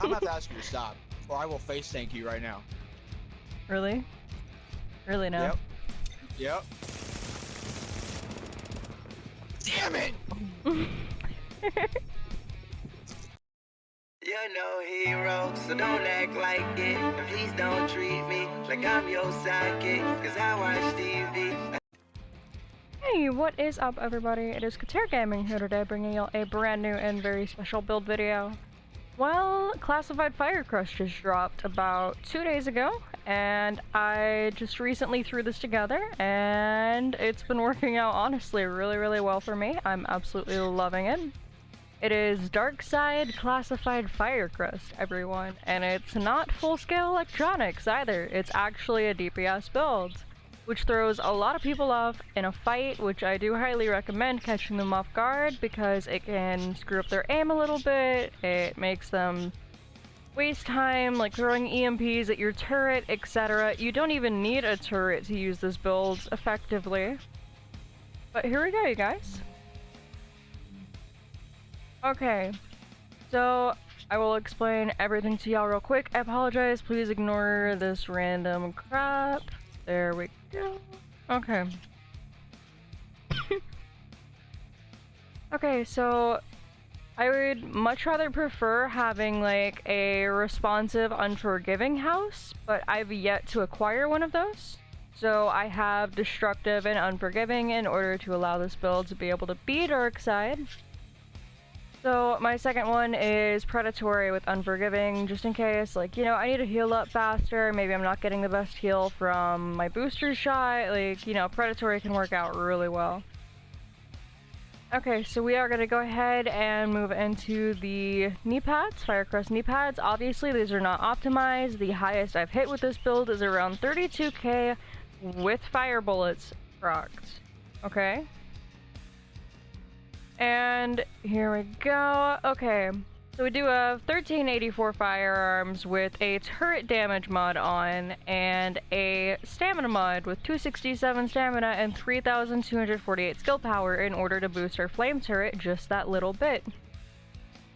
I'm about to ask you to stop, or I will face tank you right now. Really? Really now? Yep. Damn it! You're no hero, so don't act like it. And please don't treat me like I'm your sidekick, cause I watch TV. Hey, what is up everybody? It is KATAIR Gaming here today, bringing you a brand new and very special build video. Well, classified FireCrest just dropped about 2 days ago, and I just recently threw this together, and it's been working out honestly really well for me. I'm absolutely loving it. It is Dark Side Classified FireCrest, everyone, and it's not full-scale electronics either. It's actually a DPS build, which throws a lot of people off in a fight, which I do highly recommend catching them off guard because it can screw up their aim a little bit. It makes them waste time, like throwing EMPs at your turret, etc. You don't even need a turret to use this build effectively. But here we go, you guys. Okay, so I will explain everything to y'all real quick. I apologize, please ignore this random crap. There we go. Okay. Okay, so I would much rather prefer having like a responsive, unforgiving house, but I've yet to acquire one of those. So I have destructive and unforgiving in order to allow this build to be able to be Dark Side. So my second one is predatory with unforgiving, just in case, like, you know, I need to heal up faster, maybe I'm not getting the best heal from my booster shot, like, you know, predatory can work out really well. Okay, so we are going to go ahead and move into the Kneepads, FireCrest Kneepads. Obviously these are not optimized. The highest I've hit with this build is around 32k with fire bullets procced. Okay? And here we go. Okay, so we do have 1384 firearms with a turret damage mod on and a stamina mod with 267 stamina and 3248 skill power in order to boost our flame turret just that little bit.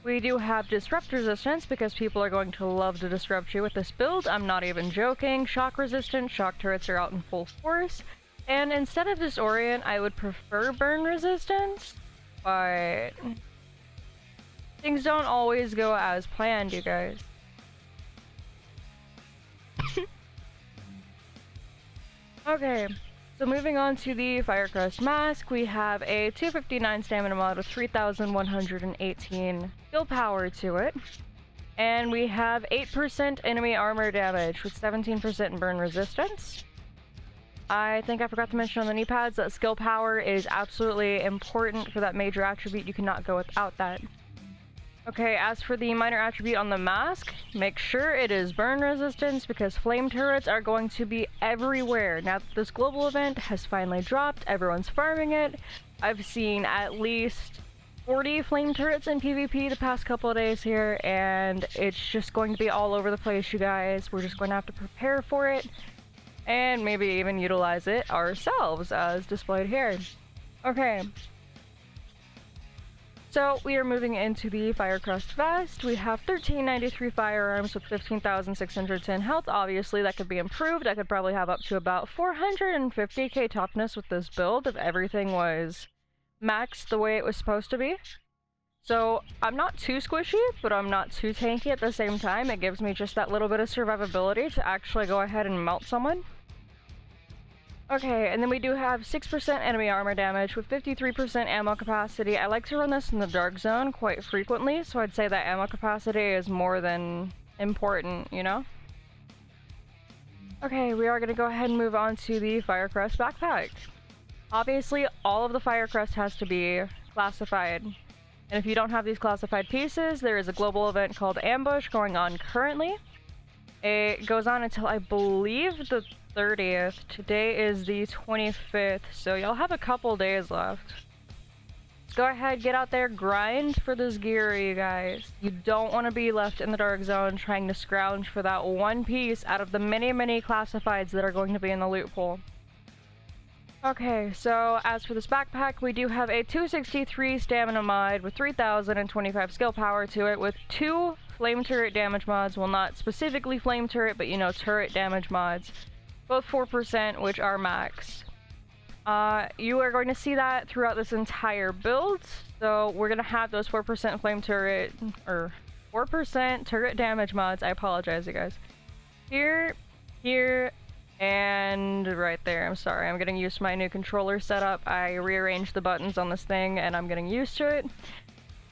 We do have disrupt resistance because people are going to love to disrupt you with this build. I'm not even joking. Shock resistance, shock turrets are out in full force. And instead of disorient, I would prefer burn resistance. But things don't always go as planned, you guys. Okay, so moving on to the FireCrest mask, we have a 259 stamina mod with 3118 skill power to it. And we have 8% enemy armor damage with 17% burn resistance. I think I forgot to mention on the Kneepads that skill power is absolutely important for that major attribute. You cannot go without that. Okay, as for the minor attribute on the mask, make sure it is burn resistance because flame turrets are going to be everywhere. Now that this global event has finally dropped, everyone's farming it. I've seen at least 40 flame turrets in PvP the past couple of days here, and it's just going to be all over the place, you guys. We're just going to have to prepare for it. And maybe even utilize it ourselves as displayed here. Okay. So we are moving into the FireCrest vest. We have 1393 firearms with 15,610 health. Obviously that could be improved. I could probably have up to about 450k toughness with this build if everything was maxed the way it was supposed to be. So I'm not too squishy, but I'm not too tanky at the same time. It gives me just that little bit of survivability to actually go ahead and melt someone. Okay, and then we do have 6% enemy armor damage with 53% ammo capacity. I like to run this in the dark zone quite frequently, so I'd say that ammo capacity is more than important, you know? Okay, we are going to go ahead and move on to the FireCrest backpack. Obviously, all of the FireCrest has to be classified. And if you don't have these classified pieces, there is a global event called Ambush going on currently. It goes on until, I believe, the 30th. Today is the 25th, so y'all have a couple days left. Go ahead, get out there, grind for this gear, you guys. You don't want to be left in the dark zone trying to scrounge for that one piece out of the many classifieds that are going to be in the loot pool. Okay, so as for this backpack, we do have a 263 stamina mod with 3025 skill power to it with 2 flame turret damage mods. Well, not specifically flame turret, but you know, turret damage mods. Both 4%, which are max. You are going to see that throughout this entire build. So we're going to have those 4% flame turret, or 4% turret damage mods. I apologize, you guys. Here, here, and right there. I'm sorry, I'm getting used to my new controller setup. I rearranged the buttons on this thing, and I'm getting used to it.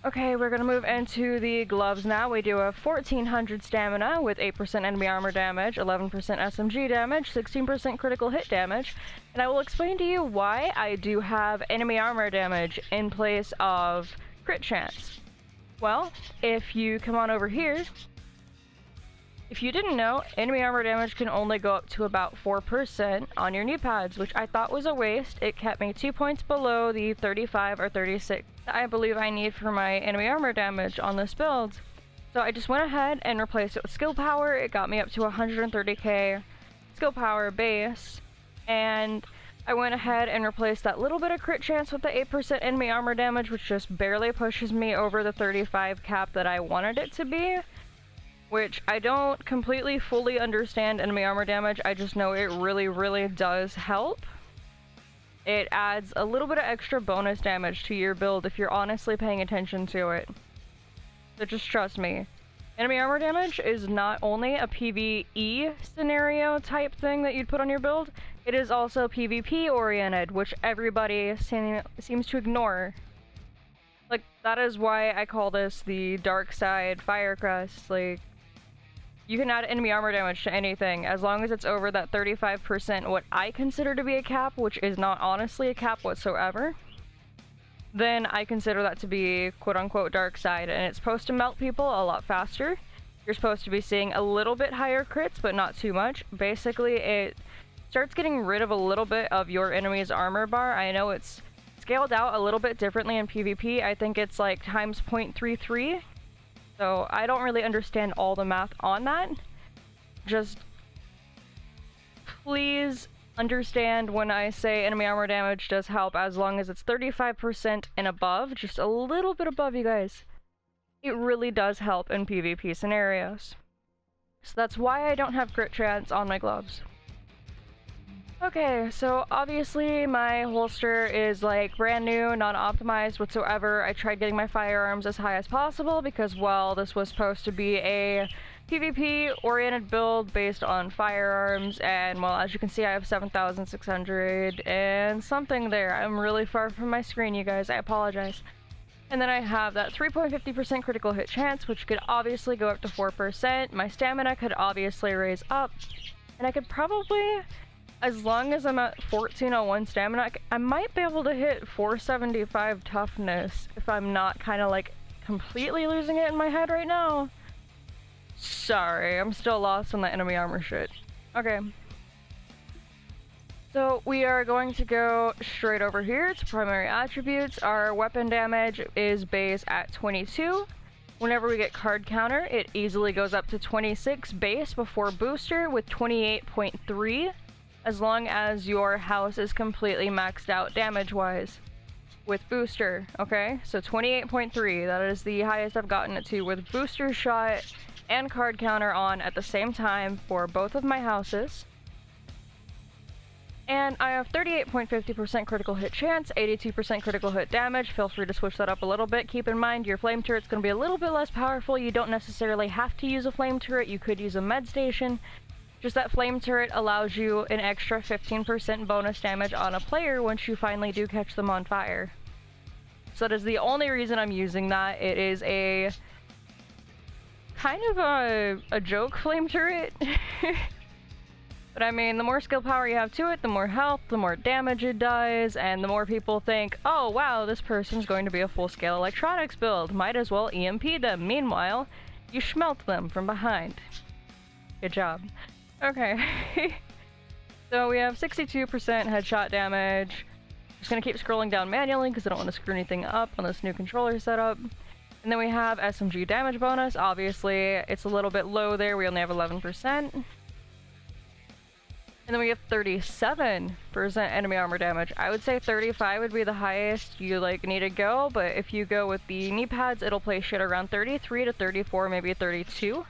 Okay, we're gonna move into the gloves now. We do have 1400 stamina with 8% enemy armor damage, 11% SMG damage, 16% critical hit damage, and I will explain to you why I do have enemy armor damage in place of crit chance. Well, if you come on over here, if you didn't know, enemy armor damage can only go up to about 4% on your Kneepads, which I thought was a waste. It kept me 2 points below the 35 or 36 I believe I need for my enemy armor damage on this build. So I just went ahead and replaced it with skill power. It got me up to 130k skill power base, and I went ahead and replaced that little bit of crit chance with the 8% enemy armor damage, which just barely pushes me over the 35 cap that I wanted it to be. Which I don't completely fully understand enemy armor damage, I just know it really, really does help. It adds a little bit of extra bonus damage to your build if you're honestly paying attention to it. So just trust me. Enemy armor damage is not only a PvE scenario type thing that you'd put on your build, it is also PvP oriented, which everybody seems to ignore. Like, that is why I call this the dark side FireCrest. Like, you can add enemy armor damage to anything, as long as it's over that 35% what I consider to be a cap, which is not honestly a cap whatsoever. Then I consider that to be quote-unquote dark side, and it's supposed to melt people a lot faster. You're supposed to be seeing a little bit higher crits, but not too much. Basically, it starts getting rid of a little bit of your enemy's armor bar. I know it's scaled out a little bit differently in PvP. I think it's like times 0.33. So I don't really understand all the math on that. Just please understand when I say enemy armor damage does help, as long as it's 35% and above, just a little bit above, you guys. It really does help in PvP scenarios. So that's why I don't have crit chance on my gloves. Okay, so obviously my holster is like brand new, not optimized whatsoever. I tried getting my firearms as high as possible because, well, this was supposed to be a PvP oriented build based on firearms, and well, as you can see, I have 7,600 and something there. I'm really far from my screen, you guys, I apologize. And then I have that 3.50% critical hit chance, which could obviously go up to 4%. My stamina could obviously raise up, and I could probably, as long as I'm at 1401 stamina, I might be able to hit 475 toughness if I'm not kind of like completely losing it in my head right now. Sorry, I'm still lost on the enemy armor shit. Okay. So we are going to go straight over here to primary attributes. Our weapon damage is base at 22. Whenever we get card counter, it easily goes up to 26 base before booster with 28.3. As long as your house is completely maxed out damage-wise with booster, okay? So 28.3, that is the highest I've gotten it to with booster shot and card counter on at the same time for both of my houses. And I have 38.50% critical hit chance, 82% critical hit damage. Feel free to switch that up a little bit. Keep in mind your flame turret's going to be a little bit less powerful. You don't necessarily have to use a flame turret, you could use a med station. Just that flame turret allows you an extra 15% bonus damage on a player once you finally do catch them on fire. So that is the only reason I'm using that. It is a kind of a joke flame turret. But I mean, the more skill power you have to it, the more health, the more damage it does, and the more people think, oh wow, this person's going to be a full-scale electronics build. Might as well EMP them. Meanwhile, you smelt them from behind. Good job. Okay, so we have 62% headshot damage. Just gonna keep scrolling down manually because I don't want to screw anything up on this new controller setup. And then we have SMG damage bonus. Obviously, it's a little bit low there. We only have 11%. And then we have 37% enemy armor damage. I would say 35 would be the highest you like need to go, but if you go with the Kneepads, it'll place shit around 33 to 34, maybe 32.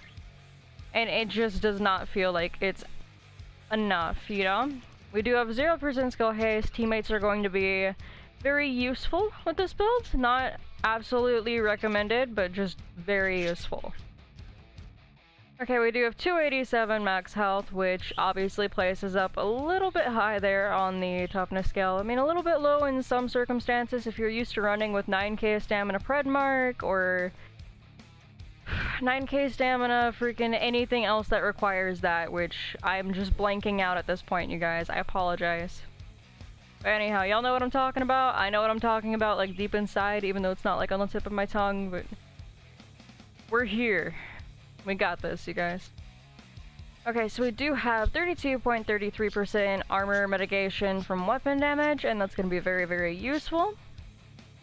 And it just does not feel like it's enough, you know? We do have 0% skill haste. Teammates are going to be very useful with this build. Not absolutely recommended, but just very useful. Okay, we do have 287 max health, which obviously places up a little bit high there on the toughness scale. I mean, a little bit low in some circumstances if you're used to running with 9k stamina pred mark, or 9k stamina, freaking anything else that requires that, which I'm just blanking out at this point, you guys. I apologize. But anyhow, y'all know what I'm talking about. I know what I'm talking about, like, deep inside, even though it's not, like, on the tip of my tongue, but we're here. We got this, you guys. Okay, so we do have 32.33% armor mitigation from weapon damage, and that's going to be very, very useful.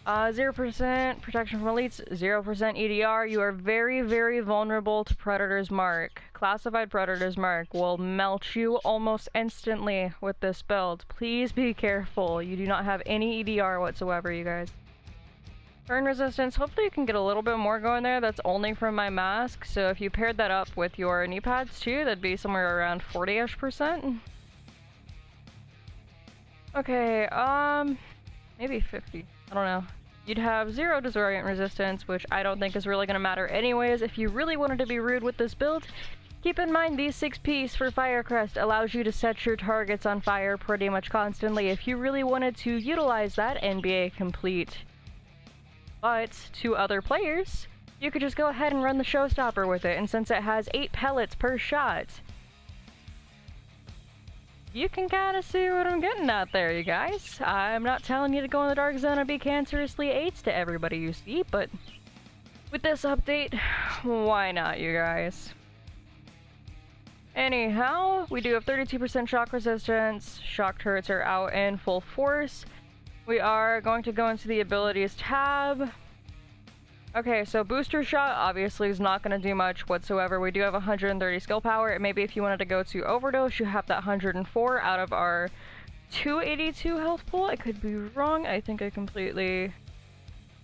0% protection from elites, 0% EDR. You are very, very vulnerable to Predator's Mark. Classified Predator's Mark will melt you almost instantly with this build. Please be careful. You do not have any EDR whatsoever, you guys. Burn resistance, hopefully you can get a little bit more going there. That's only from my mask, so if you paired that up with your Kneepads too, that'd be somewhere around 40-ish%. Okay, maybe 50. I don't know. You'd have 0 disorient resistance, which I don't think is really going to matter anyways. If you really wanted to be rude with this build, keep in mind these 6 piece for FireCrest allows you to set your targets on fire pretty much constantly if you really wanted to utilize that and be a complete. But to other players, you could just go ahead and run the showstopper with it, and since it has 8 pellets per shot, you can kind of see what I'm getting at there, you guys. I'm not telling you to go in the dark zone and be cancerously AIDS to everybody you see, but with this update, why not, you guys? Anyhow, we do have 32% shock resistance. Shock turrets are out in full force. We are going to go into the abilities tab. Okay, so booster shot obviously is not going to do much whatsoever. We do have 130 skill power, and maybe if you wanted to go to overdose, you have that 104 out of our 282 health pool. I could be wrong. I think I completely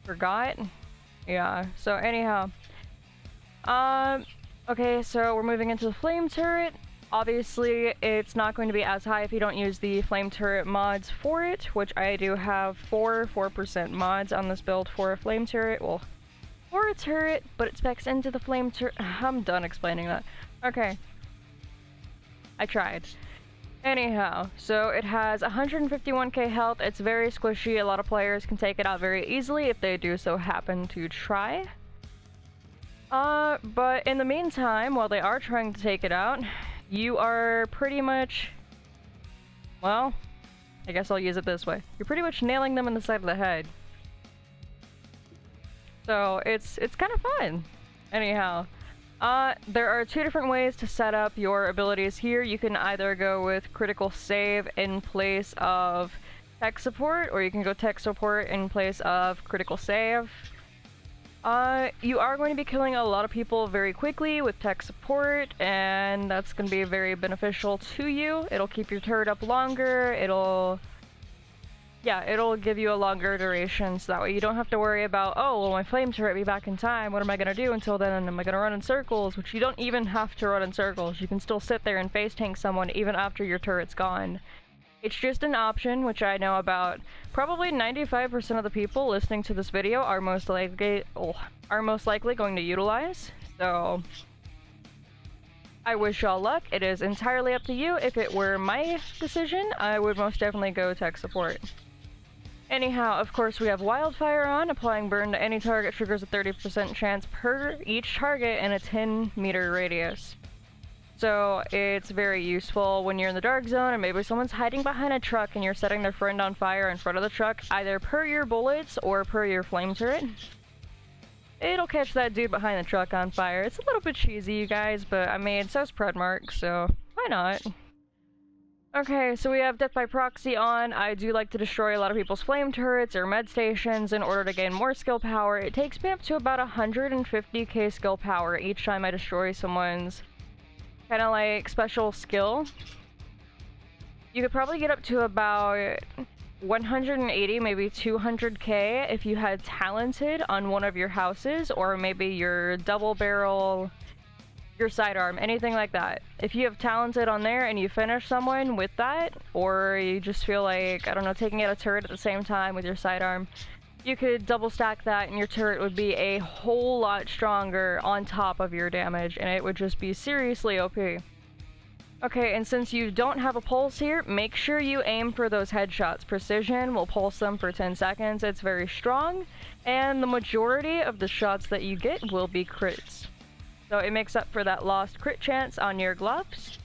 forgot. Yeah, so anyhow. Okay, so we're moving into the flame turret. Obviously, it's not going to be as high if you don't use the flame turret mods for it, which I do have 4% mods on this build for a flame turret. Well, for a turret, but it specs into the flame turret. I'm done explaining that. Okay. I tried. Anyhow, so it has 151k health. It's very squishy. A lot of players can take it out very easily if they do so happen to try. But in the meantime, while they are trying to take it out, you are pretty much, well, I guess I'll use it this way. You're pretty much nailing them in the side of the head. So it's kind of fun. Anyhow, there are 2 different ways to set up your abilities here. You can either go with critical save in place of tech support, or you can go tech support in place of critical save. You are going to be killing a lot of people very quickly with tech support, and that's going to be very beneficial to you. It'll keep your turret up longer, it'll give you a longer duration, so that way you don't have to worry about, oh, will my flame turret be back in time? What am I going to do until then? Am I going to run in circles? Which you don't even have to run in circles. You can still sit there and face tank someone even after your turret's gone. It's just an option, which I know about probably 95% of the people listening to this video are most likely going to utilize. So I wish y'all luck. It is entirely up to you. If it were my decision, I would most definitely go tech support. Anyhow, of course, we have Wildfire on. Applying burn to any target triggers a 30% chance per each target in a 10-meter radius. So it's very useful when you're in the dark zone and maybe someone's hiding behind a truck and you're setting their friend on fire in front of the truck, either per your bullets or per your flame turret. It'll catch that dude behind the truck on fire. It's a little bit cheesy, you guys, but I mean, so's Predmark, so why not? Okay, so we have Death by Proxy on. I do like to destroy a lot of people's flame turrets or med stations in order to gain more skill power. It takes me up to about 150k skill power each time I destroy someone's kind of like special skill. You could probably get up to about 180, maybe 200k if you had talented on one of your houses, or maybe your double barrel, your sidearm, anything like that. If you have talented on there and you finish someone with that, or you just feel like, I don't know, taking out a turret at the same time with your sidearm, you could double stack that and your turret would be a whole lot stronger on top of your damage, and it would just be seriously OP. Okay, and since you don't have a pulse here, make sure you aim for those headshots. Precision will pulse them for 10 seconds, it's very strong, and the majority of the shots that you get will be crits. So it makes up for that lost crit chance on your gloves,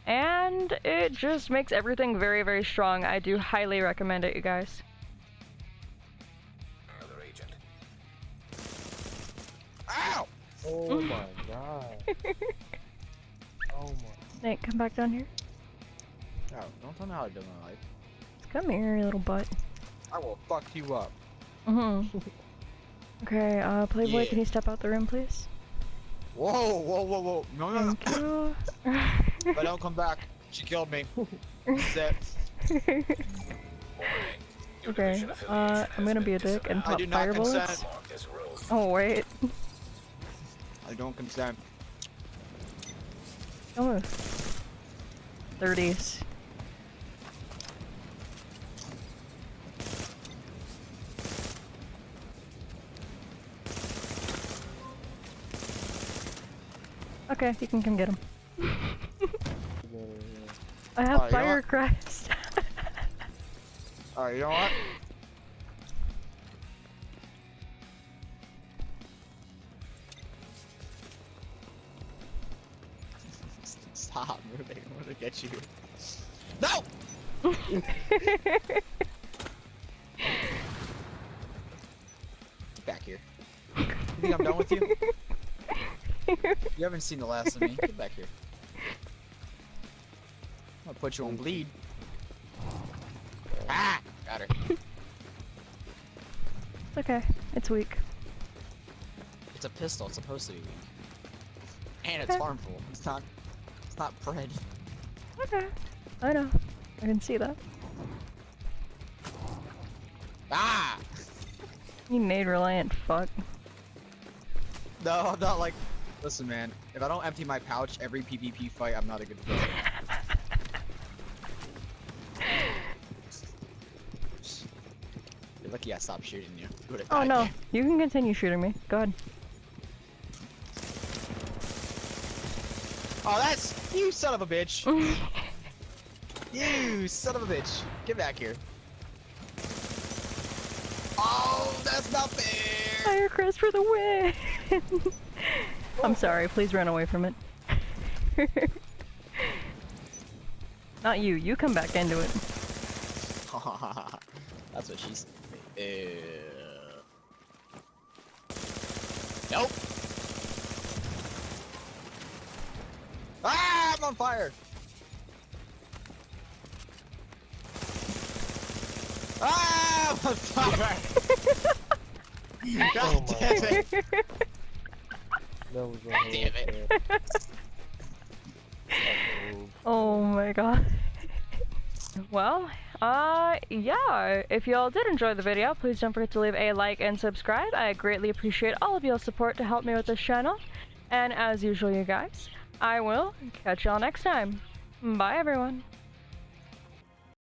and it just makes everything very, very strong. I do highly recommend it, you guys. Another agent. Ow! Oh my god. Oh my. Nate, come back down here. No, don't tell me how to live my life. Come here, you little butt. I will fuck you up. Okay, Playboy, Yeah. can you step out the room, please? Whoa, whoa, whoa, whoa. No, no, no. Thank you. But don't come back. She killed me. Set. Warning. Your Okay, division affiliation I'm has gonna be a been dick and I pop do not fire bullets. consent. marked as rogue. Oh, wait. I don't consent. Don't move. 30s. Okay, you can come get him. I have Alright, you know what? FireCrest. Alright, you know what? Stop moving. I'm gonna get you. No! Get back here. You think I'm done with you? You haven't seen the last of me. Get back here. I'm gonna put you on bleed. Ah! Got her. It's okay. It's weak. It's a pistol. It's supposed to be weak. And it's Okay. harmful. It's not bread. Okay. I know. I can see that. Ah! You made reliant fuck. No, I'm not like. Listen, man. If I don't empty my pouch every PvP fight, I'm not a good player. You're lucky I stopped shooting you. You would've Oh died. no, you can continue shooting me. Go ahead. Oh, that's you, son of a bitch. You son of a bitch. Get back here. Oh, that's not fair. FireCrest for the win! I'm sorry, please run away from it. Not you, you come back into it. That's what she's. Nope. Ah, I'm on fire. Ah, I'm on fire. God Oh my damn it. That was a Damn it. Oh my god. Well, yeah, if y'all did enjoy the video, please don't forget to leave a like and subscribe. I greatly appreciate all of y'all's support to help me with this channel. And as usual, you guys, I will catch y'all next time. Bye, everyone.